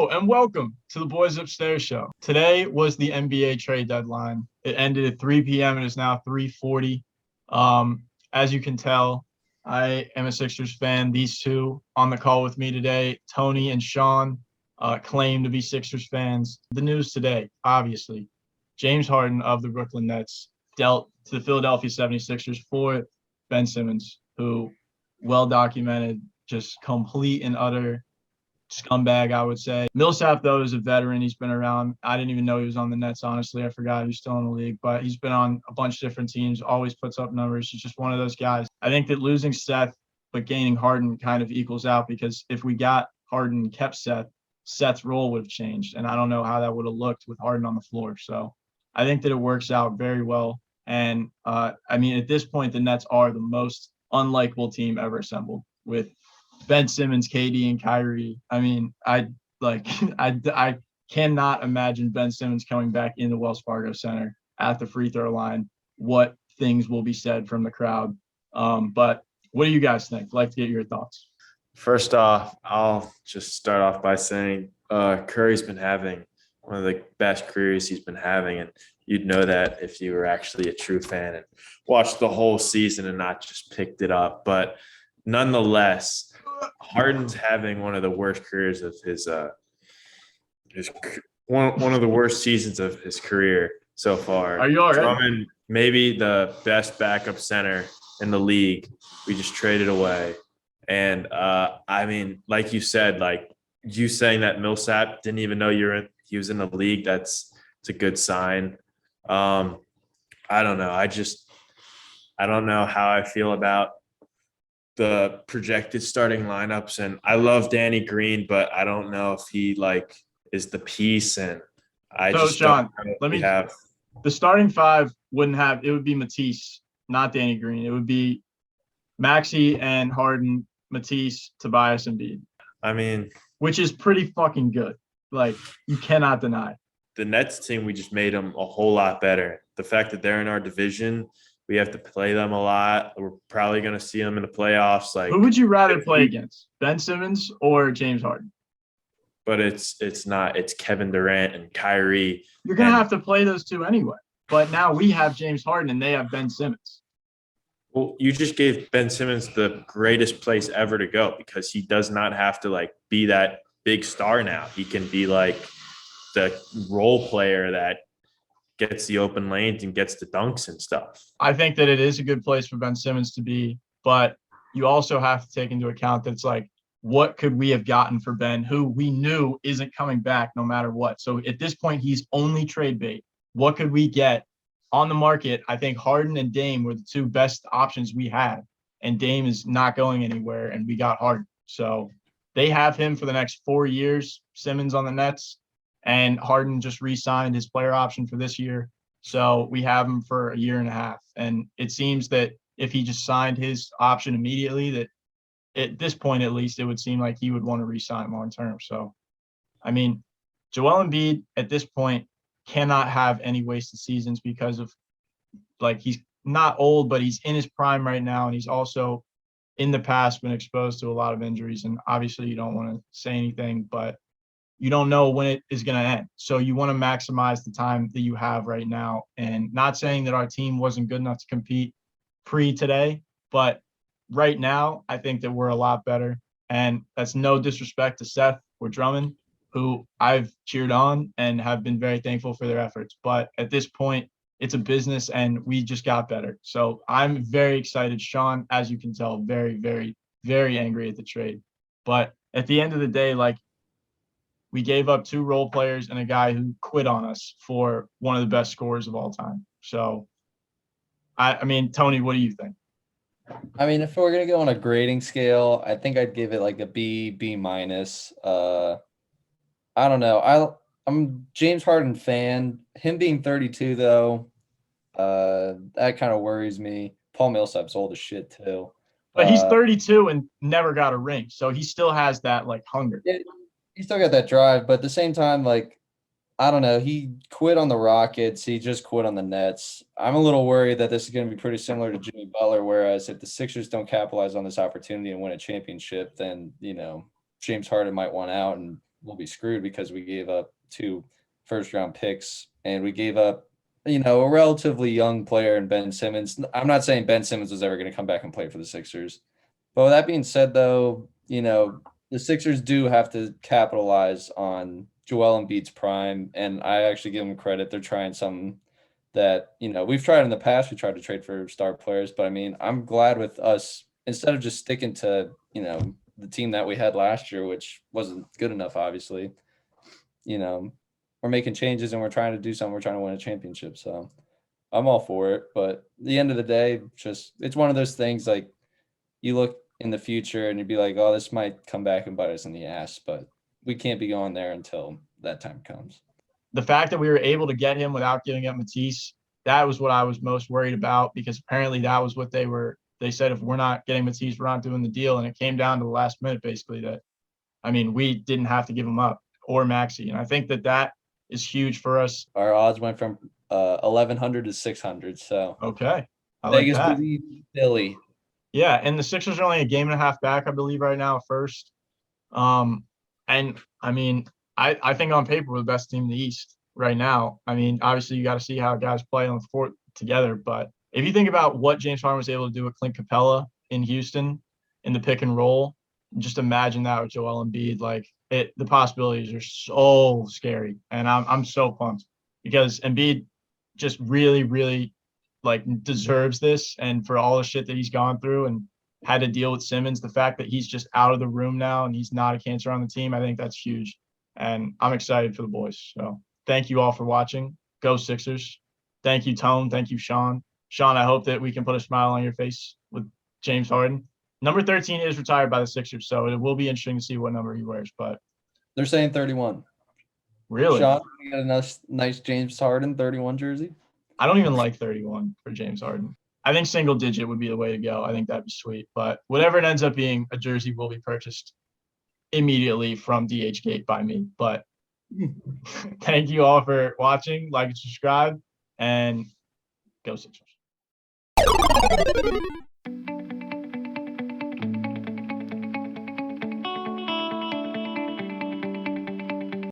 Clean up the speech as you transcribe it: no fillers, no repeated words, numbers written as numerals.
Hello and welcome to the Boys Upstairs show. Today was the NBA trade deadline. It ended at 3 p.m. and is now 3:40. As you can tell, I am a Sixers fan. These two on the call with me today, Tony and Sean, claim to be Sixers fans. The news today, obviously, James Harden of the Brooklyn Nets dealt to the Philadelphia 76ers for Ben Simmons, who well documented, just complete and utter scumbag, I would say. Millsap, though, is a veteran. He's been around. I didn't even know he was on the Nets, honestly. I forgot he was still in the league, but he's been on a bunch of different teams, always puts up numbers. He's just one of those guys. I think that losing Seth but gaining Harden kind of equals out, because if we got Harden and kept Seth, Seth's role would have changed, and I don't know how that would have looked with Harden on the floor. So I think that it works out very well. And, at this point, the Nets are the most unlikable team ever assembled with Ben Simmons, KD, and Kyrie. I cannot imagine Ben Simmons coming back in the Wells Fargo Center at the free throw line. What things will be said from the crowd? But what do you guys think? I'd like to get your thoughts. First off, I'll just start off by saying Curry's been having one of the best careers he's been having, and you'd know that if you were actually a true fan and watched the whole season and not just picked it up. But nonetheless, Harden's having one of the worst careers of his one of the worst seasons of his career so far. Are you all right? Drummond, maybe the best backup center in the league, we just traded away. And like you said, like you saying that Millsap didn't even know he was in the league, it's a good sign. I don't know. I don't know how I feel about the projected starting lineups, and I love Danny Green, but I don't know if he is the piece. And Sean, the starting five it would be Matisse, not Danny Green. It would be Maxey and Harden, Matisse, Tobias, and Embiid. Which is pretty fucking good. Like, you cannot deny. The Nets team, we just made them a whole lot better. The fact that they're in our division, we have to play them a lot. We're probably going to see them in the playoffs. Who would you rather play against, Ben Simmons or James Harden? But it's not. It's Kevin Durant and Kyrie. You're going to have to play those two anyway. But now we have James Harden and they have Ben Simmons. Well, you just gave Ben Simmons the greatest place ever to go, because he does not have to be that big star now. He can be the role player that gets the open lanes and gets the dunks and stuff. I think that it is a good place for Ben Simmons to be, but you also have to take into account that it's what could we have gotten for Ben, who we knew isn't coming back no matter what. So at this point, he's only trade bait. What could we get on the market? I think Harden and Dame were the two best options we had, and Dame is not going anywhere, and we got Harden. So they have him for the next 4 years, Simmons on the Nets. And Harden just re-signed his player option for this year. So we have him for a year and a half. And it seems that if he just signed his option immediately, that at this point, at least, it would seem like he would want to re-sign long term. So, Joel Embiid at this point cannot have any wasted seasons, because of he's not old, but he's in his prime right now. And he's also in the past been exposed to a lot of injuries. And obviously you don't want to say anything, but you don't know when it is going to end. So you want to maximize the time that you have right now. And not saying that our team wasn't good enough to compete pre-today, but right now I think that we're a lot better. And that's no disrespect to Seth or Drummond, who I've cheered on and have been very thankful for their efforts. But at this point, it's a business and we just got better. So I'm very excited. Sean, as you can tell, very, very, very angry at the trade. But at the end of the day, we gave up two role players and a guy who quit on us for one of the best scorers of all time. So, Tony, what do you think? If we're going to go on a grading scale, I think I'd give it a B minus. I don't know. I'm a James Harden fan. Him being 32, though, that kind of worries me. Paul Millsap's old as shit, too. But he's 32 and never got a ring. So he still has that, hunger. He still got that drive, but at the same time, I don't know. He quit on the Rockets. He just quit on the Nets. I'm a little worried that this is going to be pretty similar to Jimmy Butler, whereas if the Sixers don't capitalize on this opportunity and win a championship, then, James Harden might want out and we'll be screwed because we gave up 2 first-round picks and we gave up, a relatively young player in Ben Simmons. I'm not saying Ben Simmons was ever going to come back and play for the Sixers. But with that being said, though, the Sixers do have to capitalize on Joel Embiid's prime, and I actually give them credit. They're trying something that, we've tried in the past. We tried to trade for star players, but I mean, I'm glad with us, instead of just sticking to, the team that we had last year, which wasn't good enough, obviously, we're making changes and we're trying to do something. We're trying to win a championship. So I'm all for it. But at the end of the day, it's one of those things, like, you look in the future and you'd be like, oh, this might come back and bite us in the ass, but we can't be going there until that time comes. The fact that we were able to get him without giving up Matisse, that was what I was most worried about, because apparently that was what they said, if we're not getting Matisse, we're not doing the deal. And it came down to the last minute, basically, we didn't have to give him up, or Maxey. And I think that is huge for us. Our odds went from 1,100 to 600. So okay. I Vegas like that. believe Philly. Yeah, and the Sixers are only a game and a half back, I believe, right now, first. And I think on paper we're the best team in the East right now. Obviously you got to see how guys play on the court together, but if you think about what James Harden was able to do with Clint Capella in Houston in the pick and roll, just imagine that with Joel Embiid. The possibilities are so scary, and I'm so pumped because Embiid just really, really deserves this, and for all the shit that he's gone through and had to deal with Simmons, the fact that he's just out of the room now and he's not a cancer on the team, I think that's huge. And I'm excited for the boys. So thank you all for watching. Go Sixers. Thank you, Tone. Thank you, Sean. Sean, I hope that we can put a smile on your face with James Harden. Number 13 is retired by the Sixers, so it will be interesting to see what number he wears. But they're saying 31. Really? Sean, you got a nice James Harden 31 jersey? I don't even like 31 for James Harden. I think single digit would be the way to go. I think that'd be sweet. But whatever it ends up being, a jersey will be purchased immediately from DHgate by me. But thank you all for watching. Like and subscribe, and go Sixers.